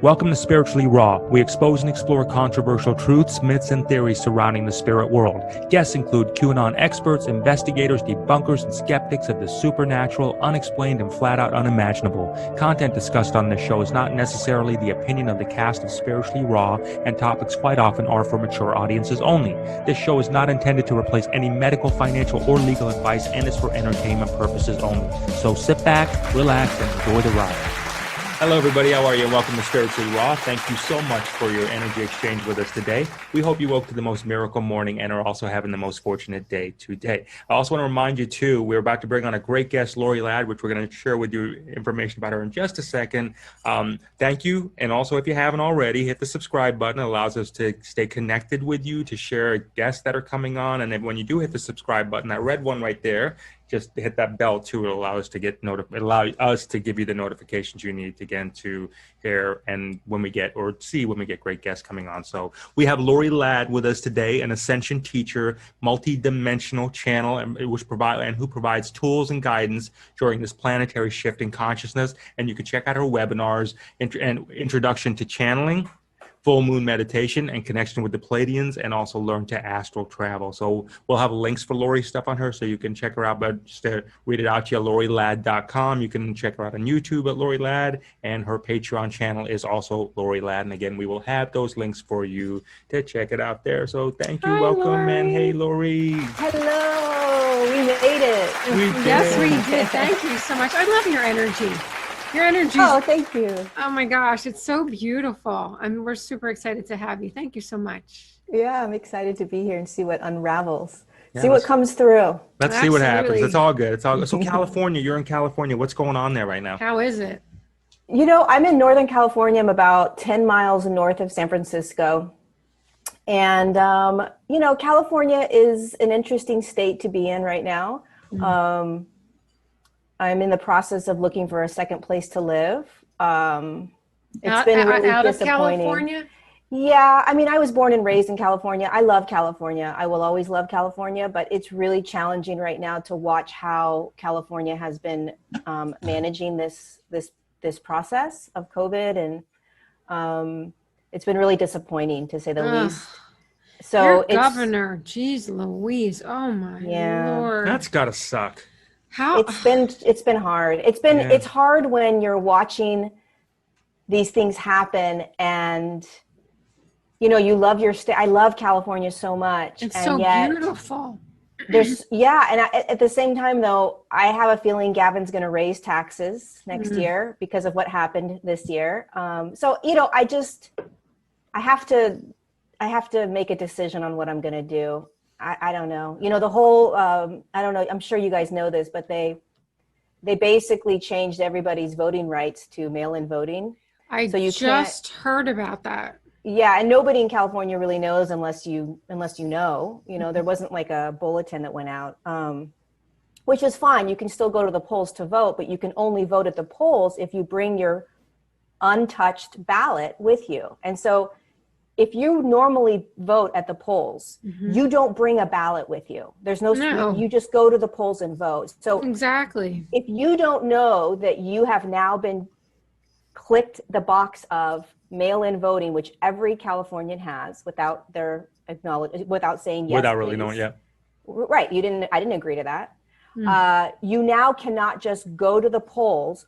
Welcome to Spiritually Raw. We expose and explore controversial truths, myths, and theories surrounding the spirit world. Guests include QAnon experts, investigators, debunkers, and skeptics of the supernatural, unexplained, and flat-out unimaginable. Content discussed on this show is not necessarily the opinion of the cast of Spiritually Raw, and topics quite often are for mature audiences only. This show is not intended to replace any medical, financial, or legal advice and is for entertainment purposes only. So sit back, relax, and enjoy the ride. Hello, everybody. How are you? And welcome to Spiritually Raw. Thank you so much for your energy exchange with us today. We hope you woke to the most miracle morning and are also having the most fortunate day today. I also want to remind you, too, we're about to bring on a great guest, Lori Ladd, which we're going to share with you information about her in just a second. Thank you. And also, if you haven't already, hit the subscribe button. It allows us to stay connected with you, to share guests that are coming on. And then when you do hit the subscribe button, that red one right there, just hit that bell too. It'll allow us to give you the notifications you need again to hear and when we get or see when we get great guests coming on. So we have Lori Ladd with us today, an ascension teacher, multi-dimensional channel, and who provides tools and guidance during this planetary shift in consciousness. And you can check out her webinars and introduction to channeling, full moon meditation, and connection with the Pleiadians, and also learn to astral travel. So we'll have links for Lori's stuff on her, so you can check her out. But just to read it out to you, LoriLadd.com. You can check her out on YouTube at Lori Ladd, and her Patreon channel is also Lori Ladd. And again, we will have those links for you to check it out there. So thank you, welcome, Lori. And hey, Lori. Hello, we made it. Yes, we did. Thank you so much. I love your energy. Your energy. Oh, thank you. Oh my gosh, it's so beautiful. I mean, we're super excited to have you. Thank you so much. Yeah, I'm excited to be here and see what unravels. See what comes through. Let's see what happens. It's all good. It's all good. So California, you're in California. What's going on there right now? How is it? You know, I'm in Northern California. I'm about 10 miles north of San Francisco. And, you know, California is an interesting state to be in right now. Mm-hmm. I'm in the process of looking for a second place to live. It's been really out of disappointing. California? Yeah, I mean, I was born and raised in California. I love California. I will always love California, but it's really challenging right now to watch how California has been managing this process of COVID, and it's been really disappointing to say the least. So your governor, geez Louise, oh my Lord, that's gotta suck. How it's been hard. It's hard when you're watching these things happen, and you know you love your state. I love California so much. It's and so yet beautiful. There's and at the same time though, I have a feeling Gavin's going to raise taxes next year because of what happened this year. So you know, I have to make a decision on what I'm going to do. I don't know. You know, the whole, I don't know, I'm sure you guys know this, but they basically changed everybody's voting rights to mail-in voting. I just heard about that. Yeah, and nobody in California really knows unless you know. You know, there wasn't like a bulletin that went out, which is fine. You can still go to the polls to vote, but you can only vote at the polls if you bring your untouched ballot with you. And so if you normally vote at the polls, you don't bring a ballot with you. There's no. You just go to the polls and vote. So exactly. If you don't know that you have now been clicked the box of mail-in voting, which every Californian has without saying yes, without really knowing, yeah. Right. I didn't agree to that. You now cannot just go to the polls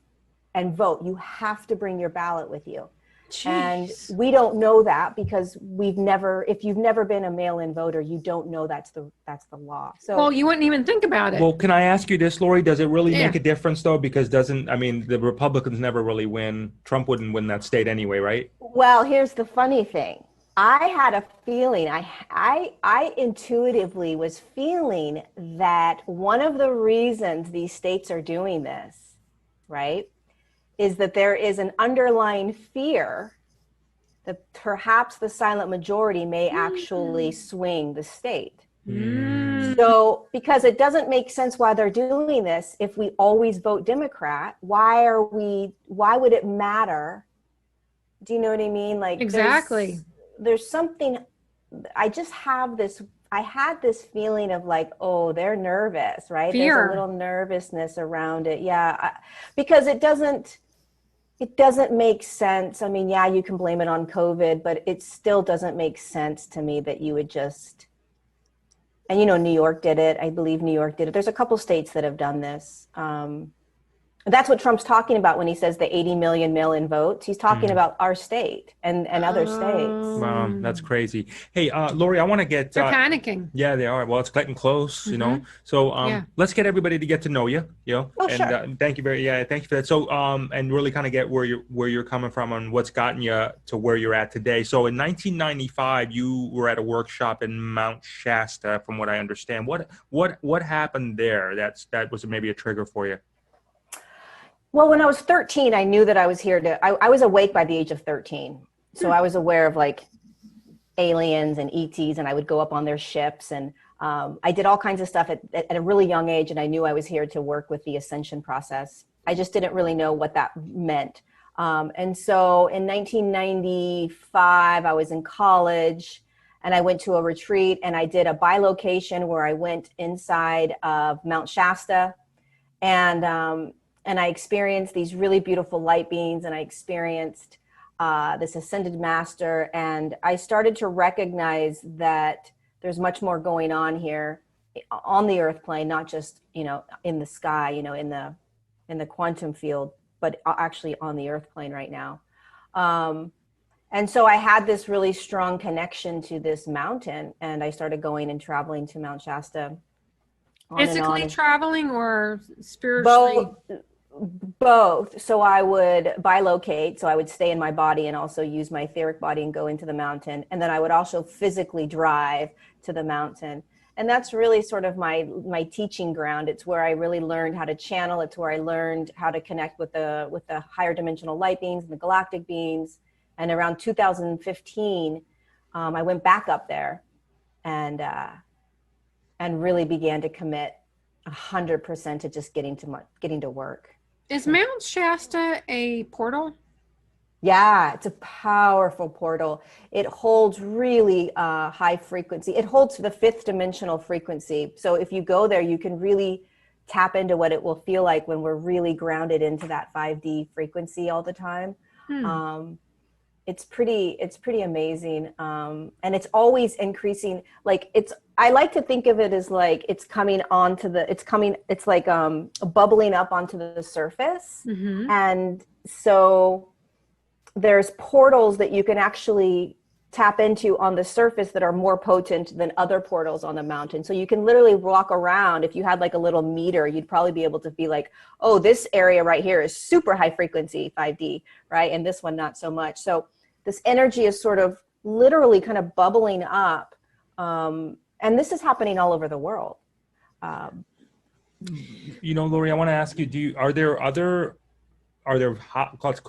and vote. You have to bring your ballot with you. Jeez. And we don't know that because if you've never been a mail-in voter, you don't know that's the law. So, well, you wouldn't even think about it. Well, can I ask you this, Lori? Does it really make a difference though? Because the Republicans never really win. Trump wouldn't win that state anyway, right? Well, here's the funny thing. I had a feeling, I intuitively was feeling that one of the reasons these states are doing this, right, is that there is an underlying fear that perhaps the silent majority may actually swing the state. So, because it doesn't make sense why they're doing this. If we always vote Democrat, why would it matter? Do you know what I mean? Like exactly. There's something, I had this feeling of like, oh, they're nervous, right? Fear. There's a little nervousness around it. Yeah. Because it doesn't, It doesn't make sense. I mean, yeah, you can blame it on COVID, but it still doesn't make sense to me that you would just, and New York did it. I believe New York did it. There's a couple states that have done this. That's what Trump's talking about when he says the 80 million mail-in votes. He's talking about our state and other states. Wow, that's crazy. Hey, Lori, I want to get... They're panicking. Yeah, they are. Well, it's getting close, So Yeah. let's get everybody to get to know you, Oh, and sure. thank you thank you for that. So, and really kind of get where you're coming from and what's gotten you to where you're at today. So in 1995, you were at a workshop in Mount Shasta, from what I understand. What happened there? That was maybe a trigger for you. Well, when I was 13, I knew that I was here I was awake by the age of 13. So I was aware of like aliens and ETs, and I would go up on their ships. And I did all kinds of stuff at a really young age. And I knew I was here to work with the ascension process. I just didn't really know what that meant. And so in 1995, I was in college and I went to a retreat, and I did a bilocation where I went inside of Mount Shasta, and I experienced these really beautiful light beings, and I experienced this ascended master. And I started to recognize that there's much more going on here on the earth plane, not just, in the sky, in the quantum field, but actually on the earth plane right now. And so I had this really strong connection to this mountain, and I started going and traveling to Mount Shasta. Physically traveling or spiritually? Both. So I would bilocate. So I would stay in my body and also use my etheric body and go into the mountain. And then I would also physically drive to the mountain. And that's really sort of my teaching ground. It's where I really learned how to channel. It's where I learned how to connect with the higher dimensional light beings and the galactic beings. And around 2015, I went back up there and really began to commit 100% to just getting to work. Is Mount Shasta a portal? Yeah, it's a powerful portal. It holds really high frequency. It holds the 5th dimensional frequency. So if you go there, you can really tap into what it will feel like when we're really grounded into that 5D frequency all the time. It's pretty amazing. And it's always increasing. I like to think of it as like it's like bubbling up onto the surface. Mm-hmm. And so there's portals that you can actually tap into on the surface that are more potent than other portals on the mountain. So you can literally walk around. If you had like a little meter, you'd probably be able to be like, oh, this area right here is super high frequency 5D, right? And this one, not so much. So this energy is sort of literally kind of bubbling up. And this is happening all over the world. Lori, I want to ask you, are there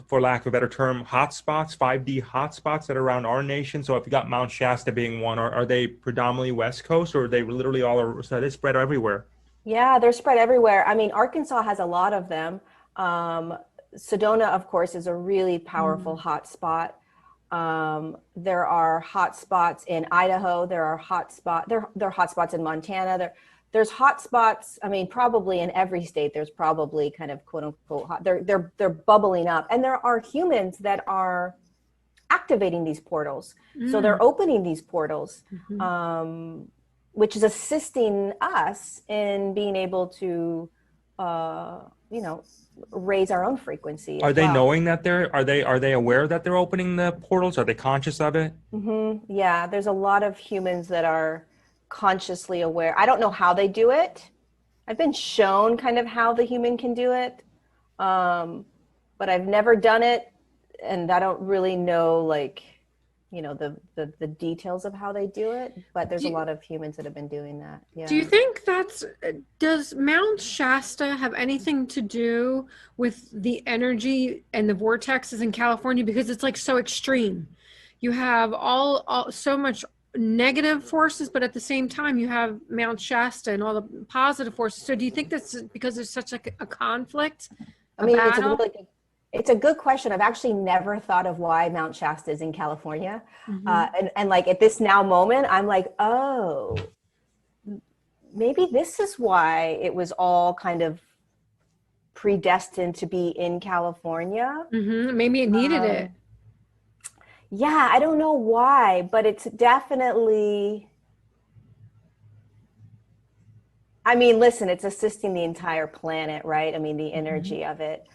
for lack of a better term, hotspots, 5D hotspots that are around our nation? So if you got Mount Shasta being one, are they predominantly West Coast, or are they literally so they spread everywhere? Yeah, they're spread everywhere. I mean, Arkansas has a lot of them. Sedona, of course, is a really powerful hotspot. There are hotspots in Idaho. There are hotspots in Montana. There's hotspots. I mean, probably in every state. There's probably kind of quote unquote hot. They're bubbling up, and there are humans that are activating these portals. So they're opening these portals, which is assisting us in being able to, raise our own frequency. Are they knowing that are they aware that they're opening the portals? Are they conscious of it? Mm-hmm. Yeah, there's a lot of humans that are consciously aware. I don't know how they do it. I've been shown kind of how the human can do it, but I've never done it, and I don't really know the details of how they do it. But there's a lot of humans that have been doing that. Yeah. Do you think does Mount Shasta have anything to do with the energy and the vortexes in California, because it's like so extreme? You have all so much negative forces, but at the same time you have Mount Shasta and all the positive forces. So do you think that's because there's such a conflict? I mean, it's a good question. I've actually never thought of why Mount Shasta is in California. And like at this now moment, I'm like, oh, maybe this is why it was all kind of predestined to be in California. Maybe it needed it. Yeah, I don't know why, but it's definitely, I mean, listen, it's assisting the entire planet, right? I mean, the energy of it.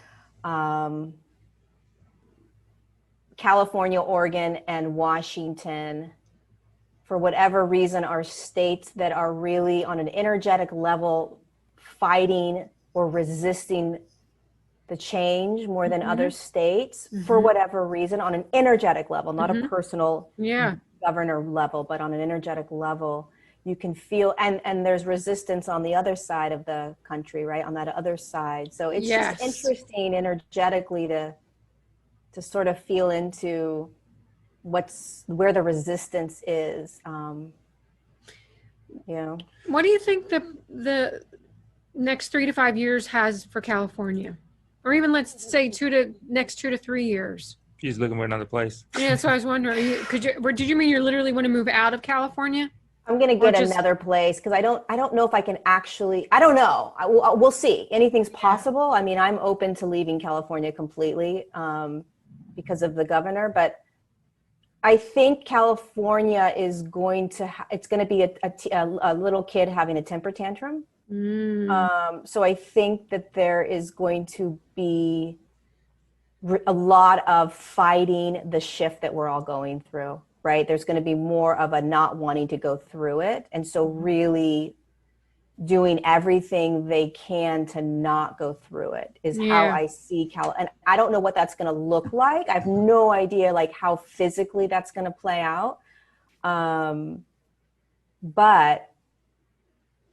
California, Oregon, and Washington, for whatever reason, are states that are really on an energetic level fighting or resisting the change more than other states for whatever reason, on an energetic level, not a personal governor level, but on an energetic level. You can feel, and there's resistance on the other side of the country, right? On that other side. So it's just interesting energetically to sort of feel into where the resistance is. You know, what do you think the next 3 to 5 years has for California, or even let's say next 2 to 3 years? She's looking for another place. Yeah, so I was wondering, did you mean you literally want to move out of California? I'm going to get another place because I don't know if I can actually, I don't know. We'll see. Anything's possible. I mean, I'm open to leaving California completely because of the governor, but I think California is going to, it's going to be a little kid having a temper tantrum. So I think that there is going to be a lot of fighting the shift that we're all going through, right? There's going to be more of a not wanting to go through it. And so really doing everything they can to not go through it is how I see and I don't know what that's going to look like. I have no idea like how physically that's going to play out. But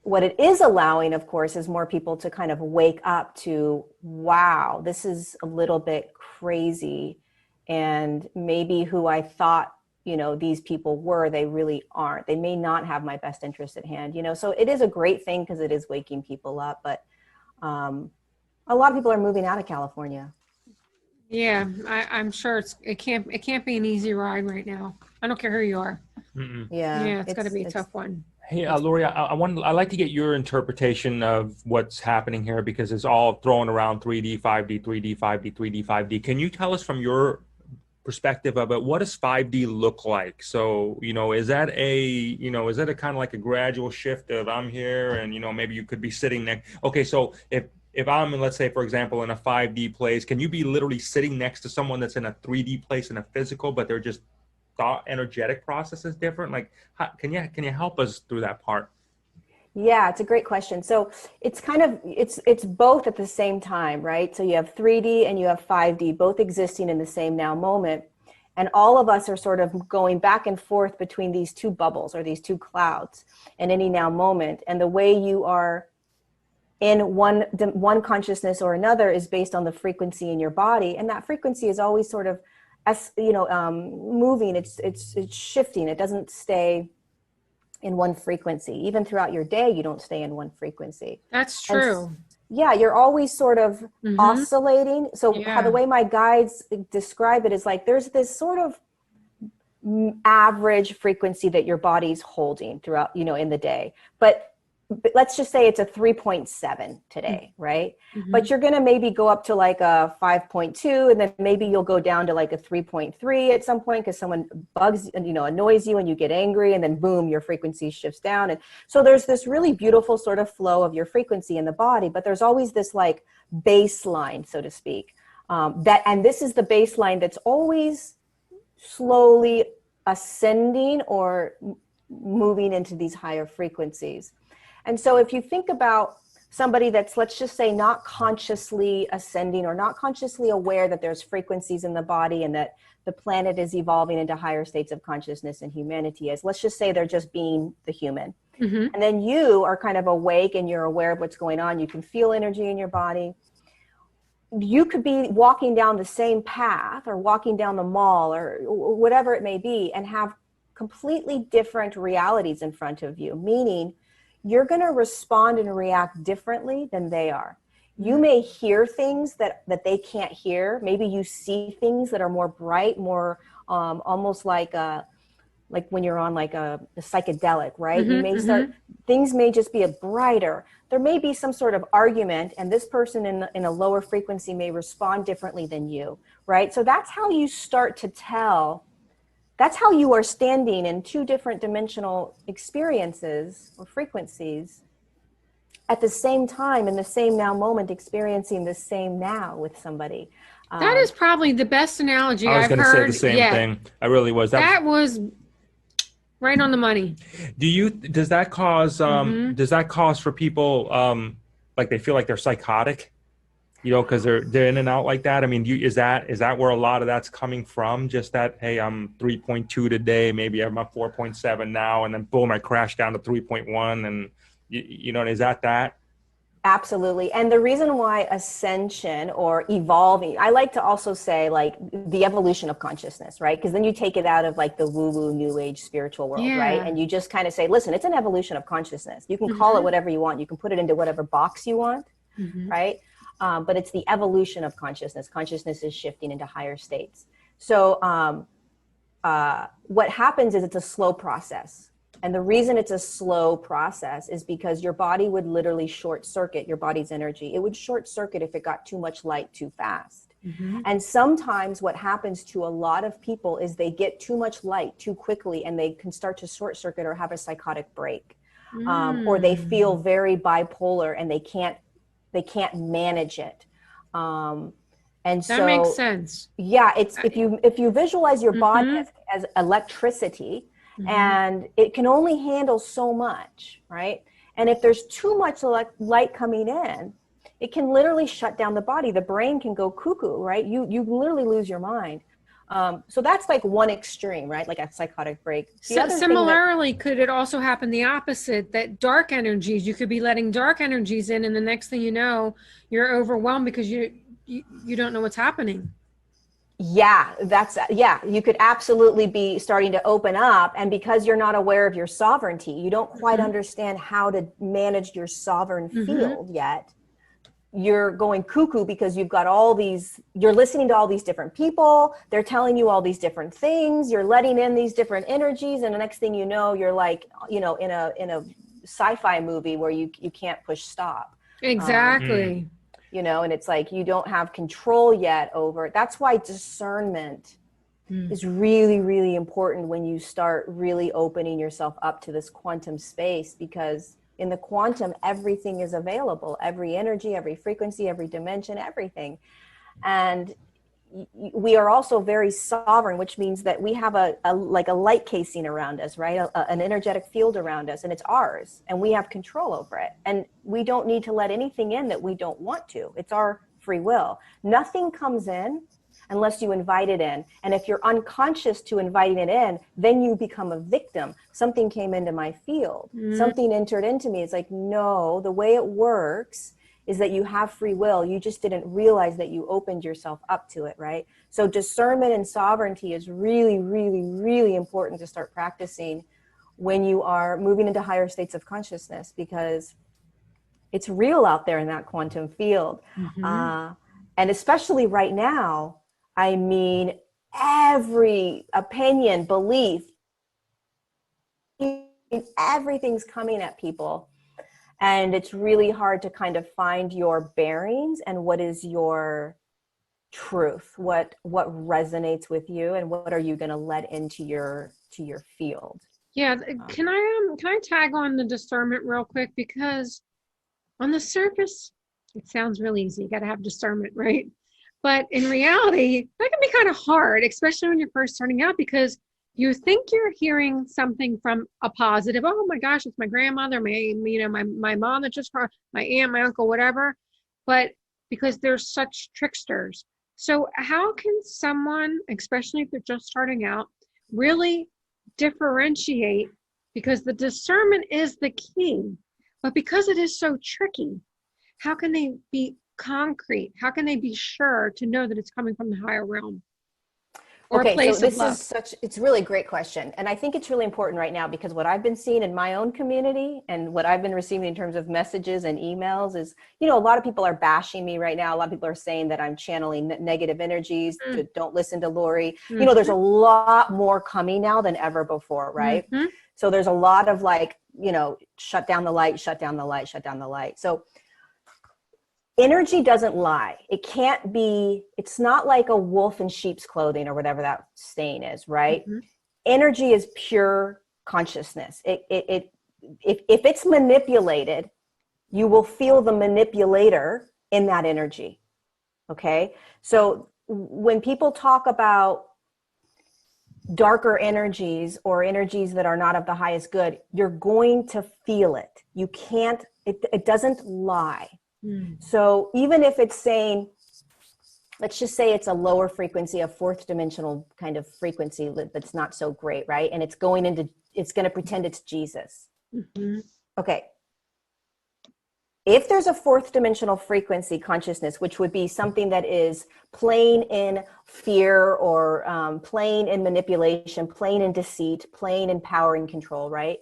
what it is allowing, of course, is more people to kind of wake up to, wow, this is a little bit crazy. And maybe who I thought, you know, these people were, they really aren't. They may not have my best interest at hand, you know. So it is a great thing because it is waking people up. But a lot of people are moving out of California. Yeah, I'm sure it can't be an easy ride right now. I don't care who you are. Yeah, it's got to be a tough one. Hey, Lori, I'd like to get your interpretation of what's happening here because it's all thrown around 3D, 5D, 3D, 5D, 3D, 5D. Can you tell us from your perspective of it, what does 5D look like? So, you know, is that a kind of like a gradual shift of I'm here and, you know, maybe you could be sitting next. Okay, so if I'm in, let's say, for example, in a 5D place, can you be literally sitting next to someone that's in a 3D place in a physical, but they're just thought energetic process is different? Like, can you help us through that part? Yeah, it's a great question. So it's kind of, it's both at the same time, right? So you have 3D and you have 5D, both existing in the same now moment. And all of us are sort of going back and forth between these two bubbles or these two clouds in any now moment. And the way you are in one consciousness or another is based on the frequency in your body. And that frequency is always sort of, as you know, moving, it's shifting. It doesn't stay in one frequency. Even throughout your day, you don't stay in one frequency. That's true. And, yeah, you're always sort of oscillating. So how the way my guides describe it is like there's this sort of average frequency that your body's holding throughout, you know, in the day. But let's just say it's a 3.7 today, right? But you're going to maybe go up to like a 5.2, and then maybe you'll go down to like a 3.3 at some point because someone bugs, you know, annoys you and you get angry, and then boom, your frequency shifts down. And so there's this really beautiful sort of flow of your frequency in the body, but there's always this like baseline, so to speak, and this is the baseline that's always slowly ascending or moving into these higher frequencies. And so if you think about somebody that's, let's just say, not consciously ascending or not consciously aware that there's frequencies in the body and that the planet is evolving into higher states of consciousness and humanity is, let's just say they're just being the human. And then you are kind of awake and you're aware of what's going on. You can feel energy in your body. You could be walking down the same path or walking down the mall or whatever it may be and have completely different realities in front of you, meaning you're going to respond and react differently than they are. You may hear things that they can't hear. Maybe you see things that are more bright, more almost like like when you're on like a psychedelic, right? You Mm-hmm, may mm-hmm. start, things may just be a brighter. There may be some sort of argument, and this person in a lower frequency may respond differently than you, right? So that's how you start to tell. That's how you are standing in two different dimensional experiences or frequencies at the same time, in the same now moment, experiencing the same now with somebody. That is probably the best analogy I was I've going to say heard the same yet. thing. I really was. That was right on the money. Does that cause Mm-hmm. does that cause for people like they feel like they're psychotic? You know, because they're in and out like that. I mean, is that where a lot of that's coming from? Just that, hey, I'm 3.2 today, maybe I'm at 4.7 now, and then boom, I crash down to 3.1, and you know, is that? Absolutely. And the reason why ascension or evolving, I like to also say like the evolution of consciousness, right? Because then you take it out of like the woo-woo new age spiritual world, right? Yeah. And you just kind of say, listen, it's an evolution of consciousness. You can call it Mm-hmm. whatever you want. You can put it into whatever box you want, Mm-hmm. right? But it's the evolution of consciousness. Consciousness is shifting into higher states. So what happens is it's a slow process. And the reason it's a slow process is because your body would literally short circuit your body's energy. It would short circuit if it got too much light too fast. Mm-hmm. And sometimes what happens to a lot of people is they get too much light too quickly and they can start to short circuit or have a psychotic break. Or they feel very bipolar and they can't manage it. And That makes so, sense. yeah, it's if you visualize your body Mm-hmm. as electricity, Mm-hmm. and it can only handle so much, right? And if there's too much light coming in, it can literally shut down the body. The brain can go cuckoo, right? You literally lose your mind. So that's like one extreme, right? Like a psychotic break. The So other thing that similarly, could it also happen the opposite, that dark energies, you could be letting dark energies in, and the next thing you know, you're overwhelmed because you don't know what's happening. Yeah, you could absolutely be starting to open up, and because you're not aware of your sovereignty, you don't quite Mm-hmm. understand how to manage your sovereign Mm-hmm. field yet. You're going cuckoo because you've got you're listening to all these different people, they're telling you all these different things, you're letting in these different energies, and the next thing you know, you're like, you know, in a sci-fi movie where you can't push stop. Exactly. You know, and it's like you don't have control yet over it. That's why discernment is really, really important when you start really opening yourself up to this quantum space, because in the quantum, everything is available, every energy, every frequency, every dimension, everything. And we are also very sovereign, which means that we have a light casing around us, right? An energetic field around us, and it's ours, and we have control over it. And we don't need to let anything in that we don't want to. It's our free will. Nothing comes in unless you invite it in. And if you're unconscious to inviting it in, then you become a victim. Something came into my field. Something entered into me. It's like, no, the way it works is that you have free will. You just didn't realize that you opened yourself up to it, right? So discernment and sovereignty is really, really, really important to start practicing when you are moving into higher states of consciousness, because it's real out there in that quantum field. And especially right now, I mean, every opinion, belief, everything's coming at people. And it's really hard to kind of find your bearings and what is your truth, what resonates with you, and what are you going to let into your field. Yeah, can I tag on the discernment real quick? Because on the surface, it sounds really easy. You got to have discernment, right? But in reality, that can be kind of hard, especially when you're first starting out, because you think you're hearing something from a positive. Oh my gosh, it's my grandmother, my mom that just brought, my aunt, my uncle, whatever. But because they're such tricksters. So how can someone, especially if they're just starting out, really differentiate? Because the discernment is the key, but because it is so tricky, how can they be concrete? How can they be sure to know that it's coming from the higher realm? or a Okay, so place of this love? is it's really a great question. And I think it's really important right now because what I've been seeing in my own community and what I've been receiving in terms of messages and emails is, a lot of people are bashing me right now. A lot of people are saying that I'm channeling negative energies, don't listen to Lori. There's a lot more coming now than ever before, right? Mm-hmm. So there's a lot of like, shut down the light, shut down the light, shut down the light. So energy doesn't lie. It's not like a wolf in sheep's clothing or whatever that saying is, right? Mm-hmm. Energy is pure consciousness. If it's manipulated, you will feel the manipulator in that energy. Okay. So when people talk about darker energies or energies that are not of the highest good, you're going to feel it. You can't, it doesn't lie. So even if it's saying, let's just say it's a lower frequency, a fourth dimensional kind of frequency that's not so great, right? And it's going to pretend it's Jesus. Mm-hmm. Okay. If there's a fourth dimensional frequency consciousness, which would be something that is playing in fear or playing in manipulation, playing in deceit, playing in power and control, right?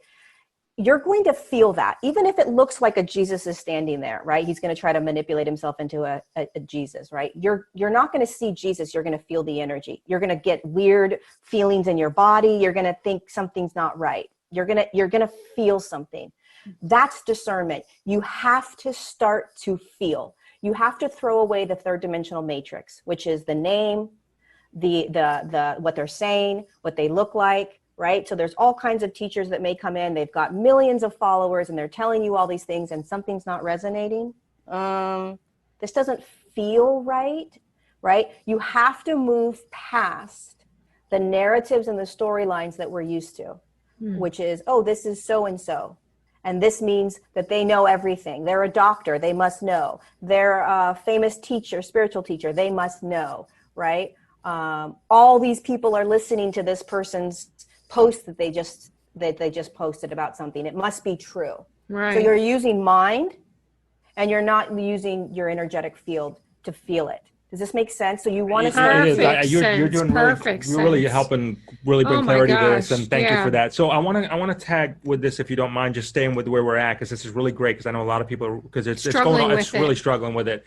You're going to feel that, even if it looks like a Jesus is standing there, right? He's going to try to manipulate himself into a Jesus, right? You're not going to see Jesus. You're going to feel the energy. You're going to get weird feelings in your body. You're going to think something's not right. You're going to feel something. That's discernment. You have to start to feel. You have to throw away the third dimensional matrix, which is the name, the what they're saying, what they look like. Right? So there's all kinds of teachers that may come in, they've got millions of followers and they're telling you all these things and something's not resonating. This doesn't feel right, right? You have to move past the narratives and the storylines that we're used to, which is, oh, this is so-and-so. And this means that they know everything. They're a doctor, they must know. They're a famous teacher, spiritual teacher, they must know, right? All these people are listening to this person's post that they just posted about something. It must be true. Right. So you're using mind and you're not using your energetic field to feel it. Does this make sense? So you want to start. It is. Perfect You're sense. doing Perfect you're really sense. helping really bring Oh my clarity to this, gosh, and thank you yeah. for that. So I want to tag with this, if you don't mind, just staying with where we're at, because this is really great, because I know a lot of people, because it's going Struggling on, with it's it. really struggling with it.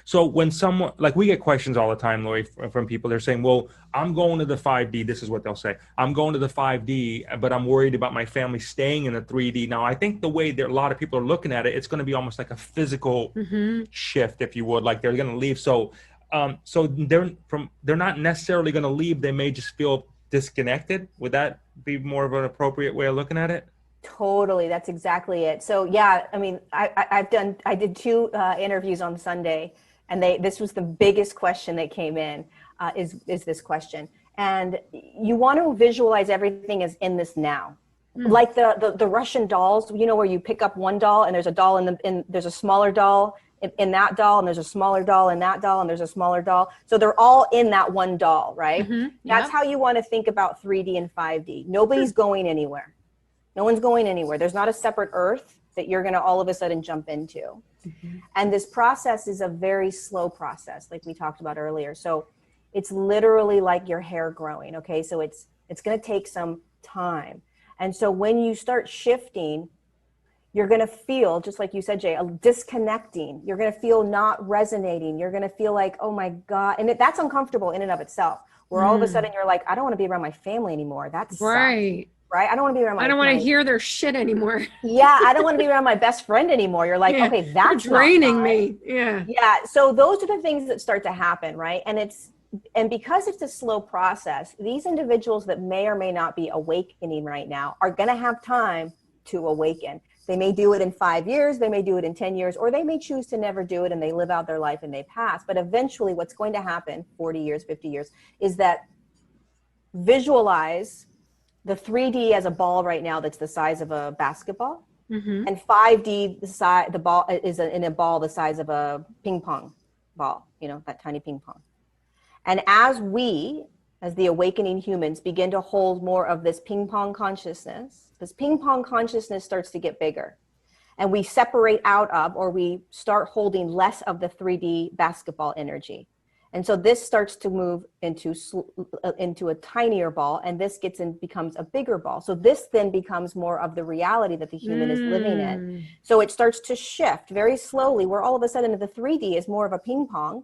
So when someone, like, we get questions all the time, Lori, from people, they're saying, well, I'm going to the 5D. This is what they'll say. I'm going to the 5D, but I'm worried about my family staying in the 3D. Now, I think the way that a lot of people are looking at it, it's going to be almost like a physical shift, if you would, like they're going to leave. So they're not necessarily going to leave. They may just feel disconnected. Would that be more of an appropriate way of looking at it? Totally. That's exactly it. So yeah, I mean, I did 2 interviews on Sunday, and this was the biggest question that came in, is this question. And you want to visualize everything as in this now. Like the Russian dolls, where you pick up one doll and there's a doll there's a smaller doll in that doll, and there's a smaller doll in that doll, and there's a smaller doll. So they're all in that one doll, right? That's how you want to think about 3D and 5D. Nobody's going anywhere. No one's going anywhere. There's not a separate Earth that you're going to all of a sudden jump into. And this process is a very slow process, like we talked about earlier. So it's literally like your hair growing. Okay. So it's going to take some time. And so when you start shifting, you're going to feel, just like you said, Jay, disconnecting. You're going to feel not resonating. You're going to feel like, oh my God. And that's uncomfortable in and of itself, where all of a sudden you're like, I don't want to be around my family anymore. That's right. Right? I don't want to be around I don't want to hear their shit anymore. Yeah, I don't want to be around my best friend anymore. You're like, okay, that's draining me. Yeah. Yeah. So those are the things that start to happen, right? And because it's a slow process, these individuals that may or may not be awakening right now are going to have time to awaken. They may do it in 5 years, they may do it in 10 years, or they may choose to never do it and they live out their life and they pass. But eventually what's going to happen, 40 years, 50 years, is that visualize the 3D as a ball right now that's the size of a basketball, and 5D, the ball is in a ball the size of a ping pong ball, that tiny ping pong. And as the awakening humans begin to hold more of this ping pong consciousness starts to get bigger. And we separate out of, or we start holding less of the 3D basketball energy. And so this starts to move into a tinier ball, and this becomes a bigger ball. So this then becomes more of the reality that the human is living in. So it starts to shift very slowly, where all of a sudden the 3D is more of a ping pong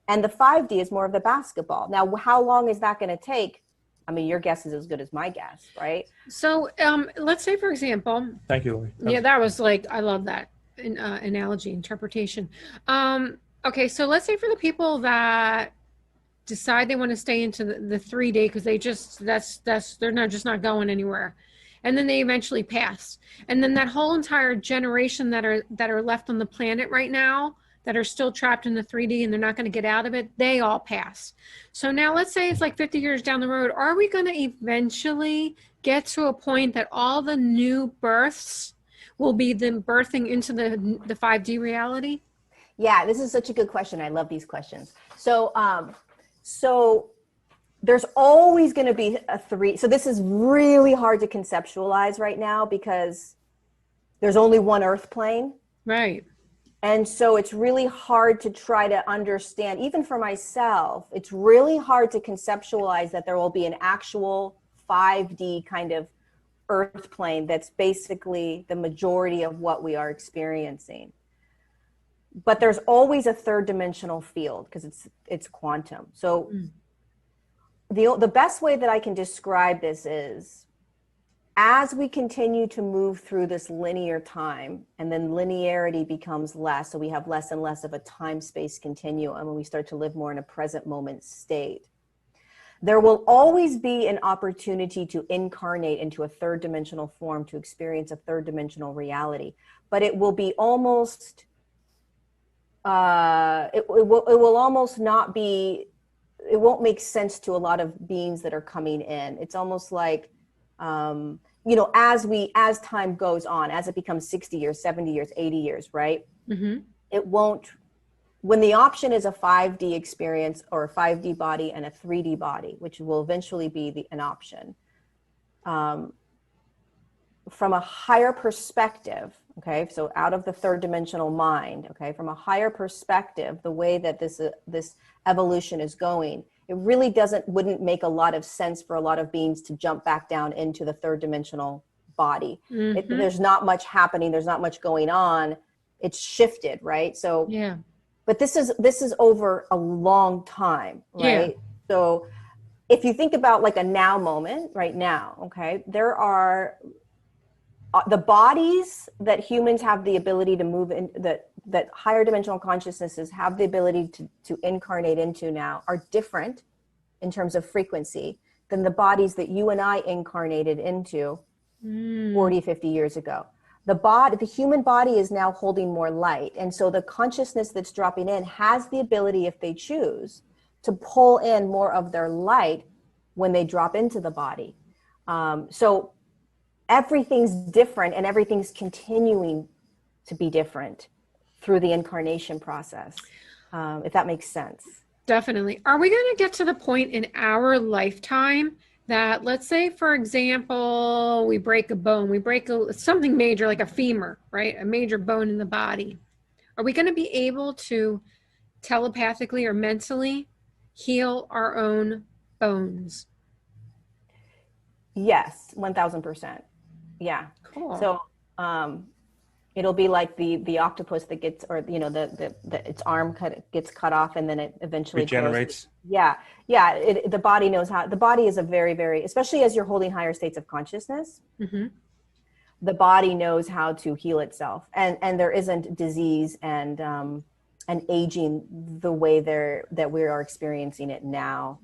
and the 5D is more of the basketball. Now, how long is that going to take? I mean, your guess is as good as my guess, right? So let's say, for example, Thank you, Lily. Yeah, that was like, I love that analogy, interpretation. Okay, so let's say for the people that decide they want to stay into the 3D because they just, they're not just not going anywhere. And then they eventually pass. And then that whole entire generation that are left on the planet right now that are still trapped in the 3D and they're not going to get out of it, they all pass. So now let's say it's like 50 years down the road. Are we going to eventually get to a point that all the new births will be then birthing into the 5D reality? Yeah, this is such a good question. I love these questions. So there's always going to be a 3. So this is really hard to conceptualize right now because there's only one Earth plane. Right. And so it's really hard to try to understand, even for myself, it's really hard to conceptualize that there will be an actual 5D kind of Earth plane that's basically the majority of what we are experiencing. But there's always a third dimensional field because it's quantum. So the best way that I can describe this is, as we continue to move through this linear time, and then linearity becomes less, so we have less and less of a time-space continuum, and we start to live more in a present moment state, there will always be an opportunity to incarnate into a third dimensional form, to experience a third dimensional reality. But it will be almost, it will almost not be, it won't make sense to a lot of beings that are coming in. It's almost like, as time goes on, as it becomes 60 years, 70 years, 80 years, right? Mm-hmm. It won't, when the option is a 5D experience or a 5D body and a 3D body, which will eventually be an option, from a higher perspective, okay, so out of the third dimensional mind, okay, from a higher perspective, the way that this evolution is going, it really wouldn't make a lot of sense for a lot of beings to jump back down into the third dimensional body. Mm-hmm. There's not much happening. There's not much going on. It's shifted, right? So, yeah. But this is over a long time, right? Yeah. So if you think about like a now moment right now, okay, there are the bodies that humans have the ability to move in, that higher dimensional consciousnesses have the ability to incarnate into now are different in terms of frequency than the bodies that you and I incarnated into 40, 50 years ago. The human body is now holding more light. And so the consciousness that's dropping in has the ability, if they choose, to pull in more of their light when they drop into the body. So everything's different and everything's continuing to be different through the incarnation process, if that makes sense. Definitely. Are we going to get to the point in our lifetime that, let's say, for example, we break a bone, we break something major like a femur, right? A major bone in the body. Are we going to be able to telepathically or mentally heal our own bones? Yes, 1000%. Yeah. Cool. So, it'll be like the octopus that gets, or its arm gets cut off and then it eventually regenerates. Yeah. The body knows how. The body is a very, very, especially as you're holding higher states of consciousness, mm-hmm. the body knows how to heal itself, and there isn't disease and aging the way that we are experiencing it now.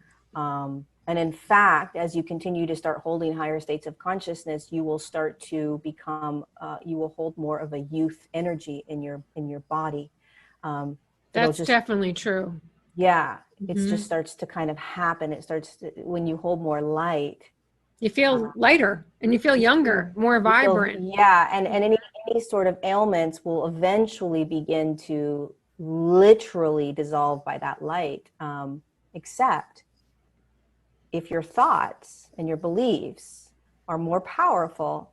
And in fact, as you continue to start holding higher states of consciousness, you will start to become, you will hold more of a youth energy in your body. That's definitely true. Yeah. Mm-hmm. It just starts to kind of happen. It starts to, when you hold more light. You feel lighter and you feel younger, more vibrant. And any sort of ailments will eventually begin to literally dissolve by that light, except if your thoughts and your beliefs are more powerful,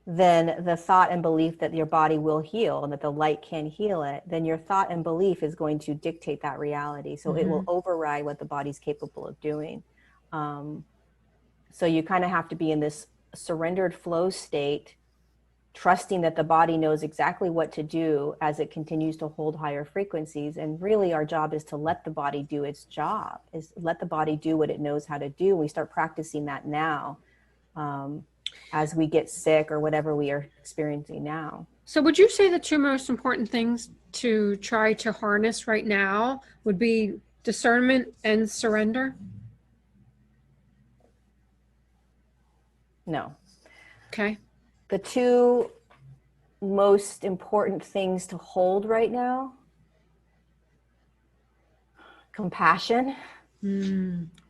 than the thought and belief that your body will heal and that the light can heal it, then your thought and belief is going to dictate that reality. So it will override what the body's capable of doing. So you kind of have to be in this surrendered flow state, trusting that the body knows exactly what to do as it continues to hold higher frequencies. And really our job is to let the body do its job, is let the body do what it knows how to do. We start practicing that now. As we get sick or whatever we are experiencing now. So would you say the two most important things to try to harness right now would be discernment and surrender? No. Okay. The two most important things to hold right now, compassion.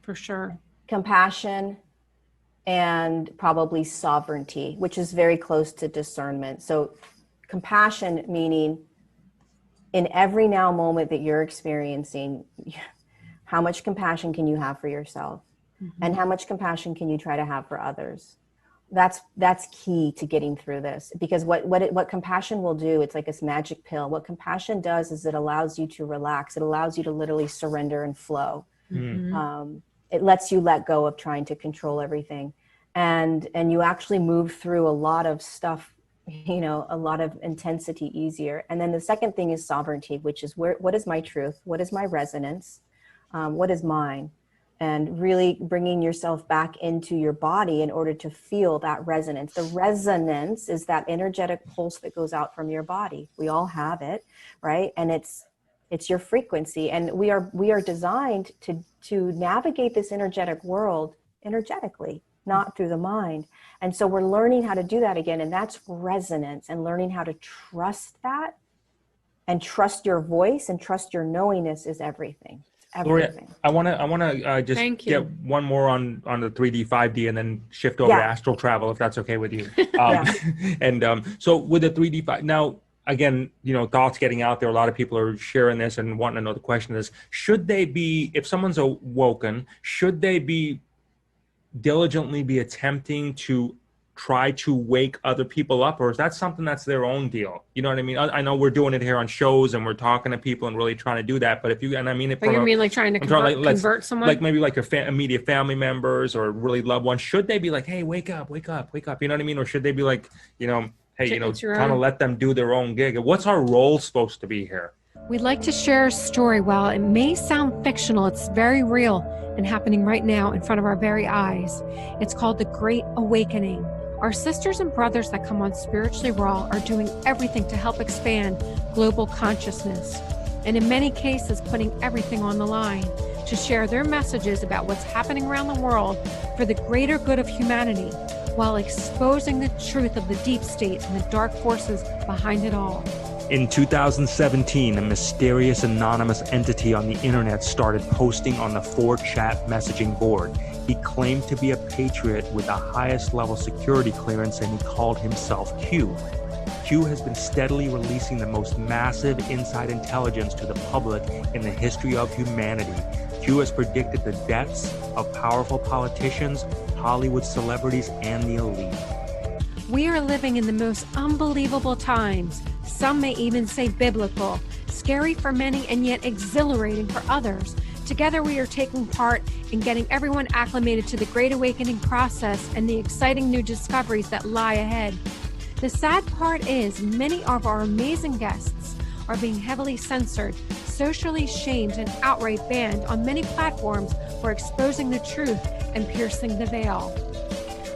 For sure. Compassion and probably sovereignty, which is very close to discernment. So compassion meaning in every now moment that you're experiencing, how much compassion can you have for yourself? And how much compassion can you try to have for others? That's key to getting through this, because what compassion will do, it's like this magic pill. What compassion does is it allows you to relax. It allows you to literally surrender and flow. It lets you let go of trying to control everything. And you actually move through a lot of stuff, a lot of intensity easier. And then the second thing is sovereignty, which is what is my truth? What is my resonance? What is mine? And really bringing yourself back into your body in order to feel that resonance. The resonance is that energetic pulse that goes out from your body. We all have it, right? And it's your frequency. And we are designed to navigate this energetic world energetically, not through the mind. And so we're learning how to do that again. And that's resonance, and learning how to trust that and trust your voice and trust your knowingness is everything. Everything. Gloria, I want to just get one more on the 3D-5D and then shift over to astral travel, if that's okay with you. And so with the 3D-5, now, again, thoughts getting out there. A lot of people are sharing this and wanting to know. The question is, should they be, if someone's awoken, should they be diligently be attempting to try to wake other people up, or is that something that's their own deal? You know what I mean? I know we're doing it here on shows and we're talking to people and really trying to do that, but if you, and I mean, if you mean like trying to convert someone, like maybe like your immediate family members or really loved ones, should they be like, hey, wake up, you know what I mean? Or should they be like, hey, kind of let them do their own gig? What's our role supposed to be here? We'd like to share a story. While it may sound fictional, it's very real and happening right now in front of our very eyes. It's called The Great Awakening. Our sisters and brothers that come on Spiritually Raw are doing everything to help expand global consciousness, and in many cases putting everything on the line to share their messages about what's happening around the world for the greater good of humanity, while exposing the truth of the deep state and the dark forces behind it all. In 2017, a mysterious anonymous entity on the internet started posting on the 4chan messaging board. He claimed to be a patriot with the highest level security clearance, and he called himself Q. Q has been steadily releasing the most massive inside intelligence to the public in the history of humanity. Q has predicted the deaths of powerful politicians, Hollywood celebrities, and the elite. We are living in the most unbelievable times. Some may even say biblical, scary for many and yet exhilarating for others. Together we are taking part in getting everyone acclimated to the Great Awakening process and the exciting new discoveries that lie ahead. The sad part is many of our amazing guests are being heavily censored, socially shamed, and outright banned on many platforms for exposing the truth and piercing the veil.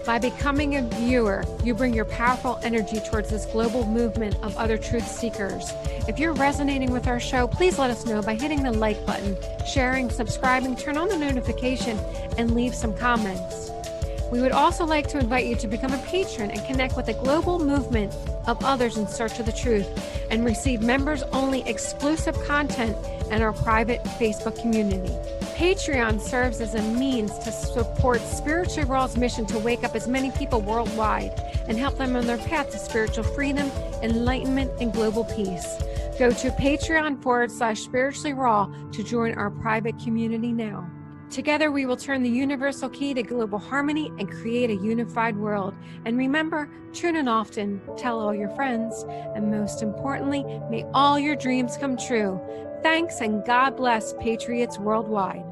By becoming a viewer, you bring your powerful energy towards this global movement of other truth seekers. If you're resonating with our show, please let us know by hitting the like button, sharing, subscribing, turn on the notification, and leave some comments. We would also like to invite you to become a patron and connect with a global movement of others in search of the truth and receive members-only exclusive content in our private Facebook community. Patreon serves as a means to support Spiritually Raw's mission to wake up as many people worldwide and help them on their path to spiritual freedom, enlightenment, and global peace. Go to Patreon.com/Spiritually Raw to join our private community now. Together, we will turn the universal key to global harmony and create a unified world. And remember, tune in often, tell all your friends, and most importantly, may all your dreams come true. Thanks, and God bless Patriots worldwide.